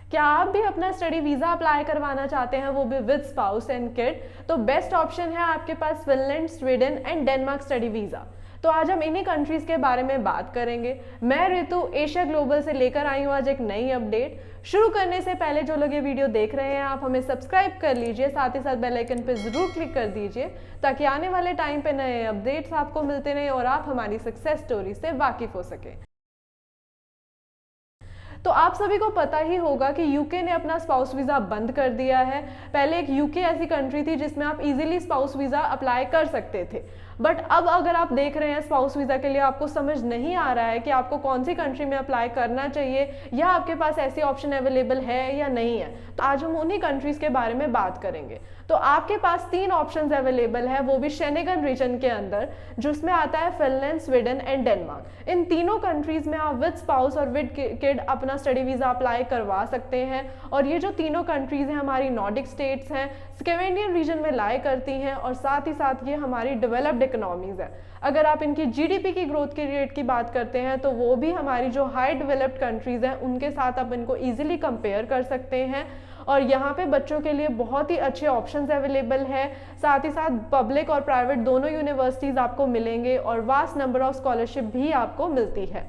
क्या आप भी अपना स्टडी वीज़ा अप्लाई करवाना चाहते हैं, वो भी विद स्पाउस एंड किड? तो बेस्ट ऑप्शन है आपके पास Finland, Sweden and Denmark study visa. तो आज हम इन्हीं कंट्रीज़ के बारे में बात करेंगे। मैं ऋतु एशिया ग्लोबल से लेकर आई हूँ आज एक नई अपडेट। शुरू करने से पहले जो लोग ये वीडियो देख रहे हैं, आप हमें सब्सक्राइब कर लीजिए, साथ ही साथ बेल आइकन पर जरूर क्लिक कर दीजिए ताकि आने वाले टाइम पे नए अपडेट्स आपको मिलते रहें और आप हमारी सक्सेस स्टोरी से वाकिफ हो सकें। तो आप सभी को पता ही होगा कि यूके ने अपना स्पाउस वीज़ा बंद कर दिया है। पहले एक यूके ऐसी कंट्री थी जिसमें आप इजीली स्पाउस वीज़ा अप्लाई कर सकते थे, बट अब अगर आप देख रहे हैं स्पाउस वीज़ा के लिए आपको समझ नहीं आ रहा है कि आपको कौन सी कंट्री में अप्लाई करना चाहिए या आपके पास ऐसी ऑप्शन अवेलेबल है या नहीं है, तो आज हम उन्हीं कंट्रीज़ के बारे में बात करेंगे। तो आपके पास 3 ऑप्शंस अवेलेबल है, वो भी शेनेगन रीजन के अंदर, जिसमें आता है फिनलैंड, स्वीडन एंड डेनमार्क। इन तीनों कंट्रीज़ में आप विद स्पाउस और विद किड अपना स्टडी वीज़ा अप्लाई करवा सकते हैं। और ये जो तीनों कंट्रीज़ हैं हमारी नॉर्डिक स्टेट्स हैं, स्कैंडिनेवियन रीजन में लाई करती हैं और साथ ही साथ ये हमारी डेवलप्ड इकोनॉमीज़ है। अगर आप इनकी जीडीपी की ग्रोथ की रेट की बात करते हैं तो वो भी हमारी जो हाई डेवलप्ड कंट्रीज़ हैं उनके साथ आप इनको ईजिली कंपेयर कर सकते हैं। और यहाँ पे बच्चों के लिए बहुत ही अच्छे ऑप्शंस अवेलेबल है, साथ ही साथ पब्लिक और प्राइवेट दोनों यूनिवर्सिटीज़ आपको मिलेंगे और वास्ट नंबर ऑफ स्कॉलरशिप भी आपको मिलती है।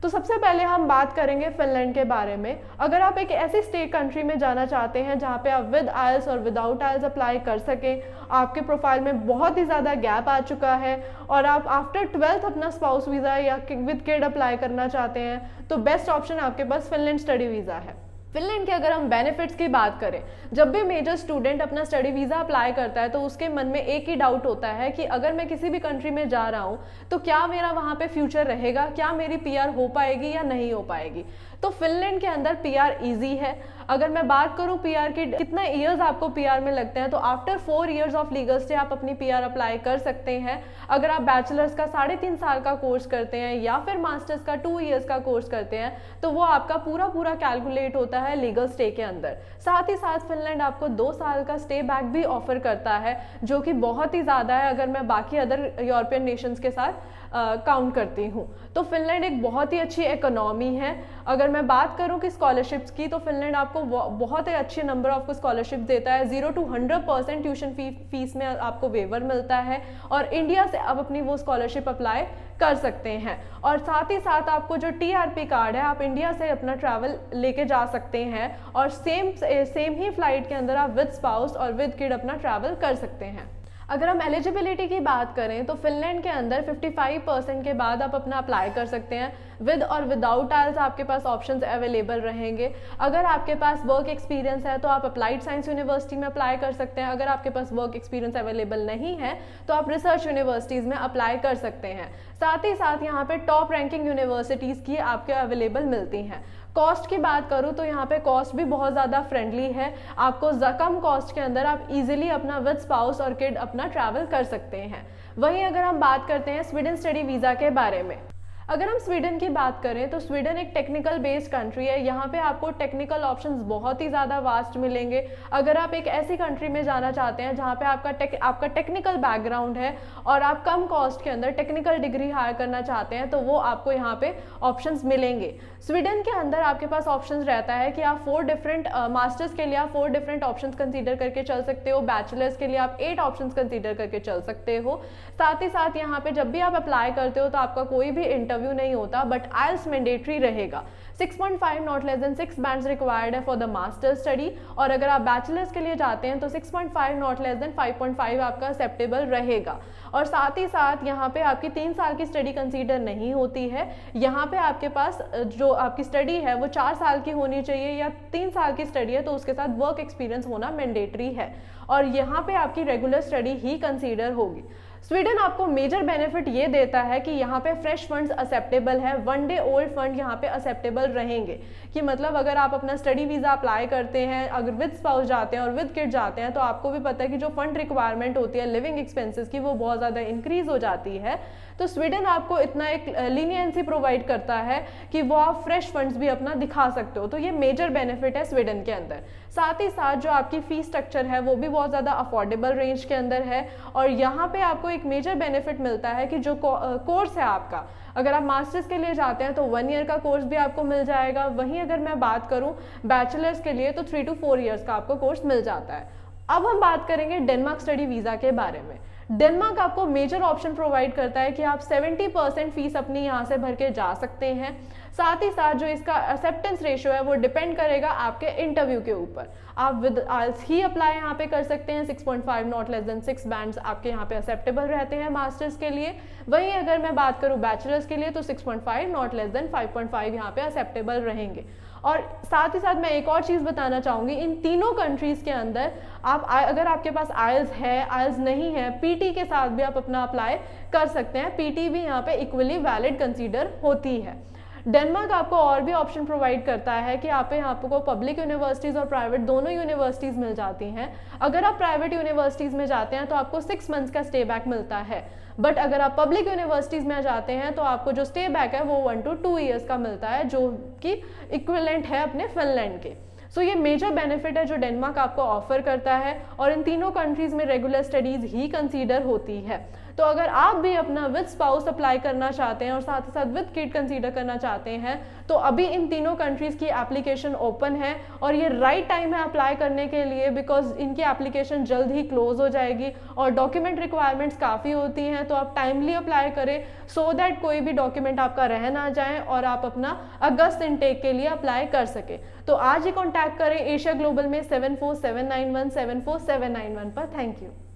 तो सबसे पहले हम बात करेंगे फिनलैंड के बारे में। अगर आप एक ऐसी स्टेट कंट्री में जाना चाहते हैं जहाँ पे आप विद आइल्स और विदाउट आइल्स अप्लाई कर सकें, आपके प्रोफाइल में बहुत ही ज़्यादा गैप आ चुका है और आप आफ्टर 12th अपना स्पाउस वीज़ा या विद किड अप्लाई करना चाहते हैं, तो बेस्ट ऑप्शन आपके पास फिनलैंड स्टडी वीज़ा है। फिनलैंड के अगर हम बेनिफिट्स की बात करें, जब भी मेजर स्टूडेंट अपना स्टडी वीज़ा अप्लाई करता है तो उसके मन में एक ही डाउट होता है कि अगर मैं किसी भी कंट्री में जा रहा हूँ तो क्या मेरा वहाँ पे फ्यूचर रहेगा, क्या मेरी पीआर हो पाएगी या नहीं हो पाएगी। तो फिनलैंड के अंदर पीआर इजी है। अगर मैं बात करूँ पीआर की कितना ईयर्स आपको पीआर में लगते हैं, तो after 4 years of legal stay आप अपनी पीआर अप्लाई कर सकते हैं। अगर आप बैचलर्स का 3.5 साल का कोर्स करते हैं या फिर मास्टर्स का 2 years का कोर्स करते हैं तो वो आपका पूरा कैलकुलेट होता है लीगल स्टे के अंदर। साथ ही साथ फिनलैंड आपको 2 साल का स्टे बैक भी ऑफर करता है, जो कि बहुत ही ज़्यादा है अगर मैं बाकी अदर यूरोपियन नेशंस के साथ काउंट करती हूँ। तो फिनलैंड एक बहुत ही अच्छी इकोनॉमी है। अगर मैं बात करूँ कि स्कॉलरशिप्स की, तो फिनलैंड आपको बहुत ही अच्छे नंबर ऑफ स्कॉलरशिप देता है। 0 to 100% ट्यूशन फीस में आपको वेवर मिलता है और इंडिया से आप अपनी वो स्कॉलरशिप अप्लाई कर सकते हैं। और साथ ही साथ आपको जो टीआरपी कार्ड है, आप इंडिया से अपना ट्रैवल लेके जा सकते हैं और सेम ही फ्लाइट के अंदर आप विद स्पाउस और विद किड अपना ट्रैवल कर सकते हैं। अगर हम एलिजिबिलिटी की बात करें तो फिनलैंड के अंदर 55% के बाद आप अपना अप्लाई कर सकते हैं। विद और विदाउट आइल्स आपके पास ऑप्शंस अवेलेबल रहेंगे। अगर आपके पास वर्क एक्सपीरियंस है तो आप अप्लाइड साइंस यूनिवर्सिटी में अप्लाई कर सकते हैं। अगर आपके पास वर्क एक्सपीरियंस अवेलेबल नहीं है तो आप रिसर्च यूनिवर्सिटीज़ में अप्लाई कर सकते हैं। साथ ही साथ यहाँ पे टॉप रैंकिंग यूनिवर्सिटीज़ की आपके अवेलेबल मिलती हैं। कॉस्ट की बात करूँ तो यहाँ पे कॉस्ट भी बहुत ज़्यादा फ्रेंडली है। आपको कम कॉस्ट के अंदर आप इजीली अपना विद स्पाउस और किड अपना ट्रैवल कर सकते हैं। वहीं अगर हम बात करते हैं स्वीडन स्टडी वीज़ा के बारे में, अगर हम स्वीडन की बात करें तो स्वीडन एक टेक्निकल बेस्ड कंट्री है। यहाँ पे आपको टेक्निकल ऑप्शंस बहुत ही ज़्यादा वास्ट मिलेंगे। अगर आप एक ऐसी कंट्री में जाना चाहते हैं जहाँ पे आपका टेक्निकल बैकग्राउंड है और आप कम कॉस्ट के अंदर टेक्निकल डिग्री हायर करना चाहते हैं तो वो आपको यहाँ पे ऑप्शंस मिलेंगे। स्वीडन के अंदर आपके पास ऑप्शंस रहता है कि आप 4 डिफरेंट मास्टर्स के लिए आप 4 डिफरेंट ऑप्शंस कंसीडर करके चल सकते हो। बैचलर्स के लिए आप 8 ऑप्शंस कंसीडर करके चल सकते हो। साथ ही साथ यहाँ पे जब भी आप अप्लाई करते हो तो आपका कोई भी इंटरव्यू नहीं होता, बट आइल्स मैंडेटरी रहेगा। 6.5 not less than 6 bands required है फॉर द मास्टर स्टडी। और अगर आप बैचलर्स के लिए जाते हैं तो 6.5 नॉट लेस देन 5.5 आपका एक्सेप्टेबल रहेगा। और साथ ही साथ यहाँ पे आपकी 3 साल की स्टडी कंसीडर नहीं होती है। यहाँ पे आपके पास जो आपकी स्टडी है वो 4 साल की होनी चाहिए या 3 साल की स्टडी है तो उसके साथ वर्क एक्सपीरियंस होना मैंडेटरी है और यहाँ पे आपकी रेगुलर स्टडी ही कंसीडर होगी। स्वीडन आपको मेजर बेनिफिट ये देता है कि यहाँ पे फ्रेश फंड्स एक्सेप्टेबल है। 1 डे ओल्ड फंड यहाँ पे एक्सेप्टेबल रहेंगे, कि मतलब अगर आप अपना स्टडी वीज़ा अप्लाई करते हैं, अगर विद स्पाउस जाते हैं और विद किड जाते हैं तो आपको भी पता है कि जो फंड रिक्वायरमेंट होती है लिविंग एक्सपेंसेस की वो बहुत ज़्यादा इंक्रीज हो जाती है। तो स्वीडन आपको इतना एक लीनियंसी प्रोवाइड करता है कि वो आप फ्रेश फंड्स भी अपना दिखा सकते हो। तो ये मेजर बेनिफिट है स्वीडन के अंदर। साथ ही साथ जो आपकी फीस स्ट्रक्चर है वो भी बहुत ज़्यादा अफोर्डेबल रेंज के अंदर है और यहाँ पे आपको एक मेजर बेनिफिट मिलता है कि जो कोर्स है आपका, अगर आप मास्टर्स के लिए जाते हैं तो 1 ईयर का कोर्स भी आपको मिल जाएगा। वहीं अगर मैं बात करूं बैचलर्स के लिए तो 3 to 4 ईयर्स का आपको कोर्स मिल जाता है। अब हम बात करेंगे डेनमार्क स्टडी वीज़ा के बारे में। डेनमार्क आपको मेजर ऑप्शन प्रोवाइड करता है कि आप 70% फीस अपनी यहाँ से भर के जा सकते हैं। साथ ही साथ जो इसका एक्सेप्टेंस रेशियो है वो डिपेंड करेगा आपके इंटरव्यू के ऊपर। आप विद आइल्स ही अप्लाई यहाँ पे कर सकते हैं। 6.5 नॉट लेस देन 6 बैंड्स आपके यहाँ पे एक्सेप्टेबल रहते हैं मास्टर्स के लिए। वहीं अगर मैं बात करूँ बैचलर्स के लिए तो 6.5 नॉट लेस देन 5.5 यहाँ पे एक्सेप्टेबल रहेंगे। और साथ ही साथ मैं एक और चीज़ बताना चाहूँगी, इन तीनों कंट्रीज़ के अंदर आप अगर आपके पास आइल्स है, आइल्स नहीं है, पीटी के साथ भी आप अपना अप्लाई कर सकते हैं। पीटी भी यहाँ पे इक्वली वैलिड कंसीडर होती है। डेनमार्क आपको और भी ऑप्शन प्रोवाइड करता है कि यहाँ को पब्लिक यूनिवर्सिटीज़ और प्राइवेट दोनों यूनिवर्सिटीज़ मिल जाती हैं। अगर आप प्राइवेट यूनिवर्सिटीज़ में जाते हैं तो आपको 6 मंथ्स का स्टे बैक मिलता है, बट अगर आप पब्लिक यूनिवर्सिटीज़ में जाते हैं तो आपको जो स्टे बैक है वो 1 to 2 ईयर्स का मिलता है, जो कि इक्विवेलेंट है अपने फिनलैंड के। सो ये मेजर बेनिफिट है जो डेनमार्क आपको ऑफर करता है, और इन तीनों कंट्रीज़ में रेगुलर स्टडीज़ ही कंसीडर होती है। तो अगर आप भी अपना विद स्पाउस अप्लाई करना चाहते हैं और साथ ही साथ विद किड कंसीडर करना चाहते हैं तो अभी इन तीनों कंट्रीज़ की एप्लीकेशन ओपन है, और ये राइट टाइम है अप्लाई करने के लिए, बिकॉज इनकी एप्लीकेशन जल्द ही क्लोज हो जाएगी और डॉक्यूमेंट रिक्वायरमेंट्स काफ़ी होती हैं। तो आप टाइमली अप्लाई करें सो दैट कोई भी डॉक्यूमेंट आपका रह ना जाए और आप अपना अगस्त इनटेक के लिए अप्लाई कर सके। तो आज ही कॉन्टैक्ट करें एशिया ग्लोबल में 7479174791 पर। Thank you.